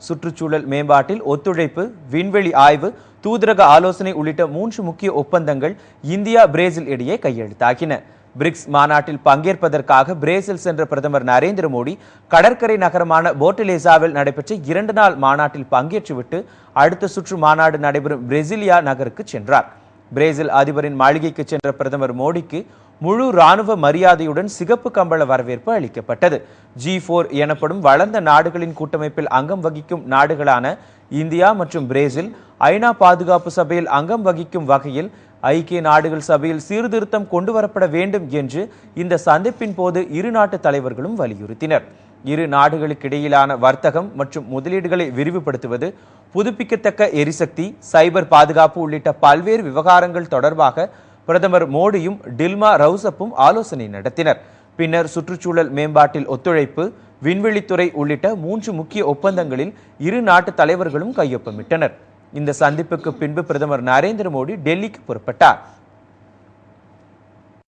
சுற்றுச்சூழல் மேம்பாட்டில் ஒத்துழைப்பு, விண்வெளி ஆய்வு, தூதரக ஆலோசனை உள்ளிட்ட 3 முக்கிய ஒப்பந்தங்கள் இந்தியா பிரேசில் இடையே கையெழுத்தாகின. பிரிக்ஸ் மாநாட்டில் பங்கேற்பதற்காக பிரேசில் சென்ற பிரதமர் நரேந்திர மோடி கடற்கரை நகரமான போர்டலேசாவில் நடைபெற்ற 2 நாள் மாநாட்டில் பங்கேற்றுவிட்டு அடுத்த சுற்று மாநாடு நடைபெறும் பிரேசிலியா நகருக்கு சென்றார். பிரேசில் அதிபரின் மாளிகைக்கு சென்ற பிரதமர் மோடிக்கு முழு ராணுவ மரியாதையுடன் சிகப்பு கம்பள வரவேற்பு அளிக்கப்பட்டது. G4 எனப்படும் வளர்ந்த நாடுகளின் கூட்டமைப்பில் அங்கம் வகிக்கும் நாடுகளான இந்தியா மற்றும் பிரேசில் ஐநா பாதுகாப்பு சபையில் அங்கம் வகிக்கும் வகையில் ஐக்கிய நாடுகள் சபையில் சீர்திருத்தம் கொண்டு வரப்பட வேண்டும் என்று இந்த சந்திப்பின் போது இரு நாட்டு தலைவர்களும் வலியுறுத்தினர். இரு நாடுகளுக்கிடையிலான வர்த்தகம் மற்றும் முதலீடுகளை விரிவுபடுத்துவது, புதுப்பிக்கத்தக்க எரிசக்தி, சைபர் பாதுகாப்பு உள்ளிட்ட பல்வேறு விவகாரங்கள் தொடர்பாக பிரதமர் மோடியும் டில்மா ரவுசப்பும் ஆலோசனை நடத்தினர். பின்னர் சுற்றுச்சூழல் மேம்பாட்டில் ஒத்துழைப்பு, விண்வெளித்துறை உள்ளிட்ட 3 முக்கிய ஒப்பந்தங்களில் இரு நாட்டு தலைவர்களும் கையொப்பமிட்டனர். இந்த சந்திப்புக்கு பின்பு பிரதமர் நரேந்திர மோடி டெல்லிக்கு புறப்பட்டார்.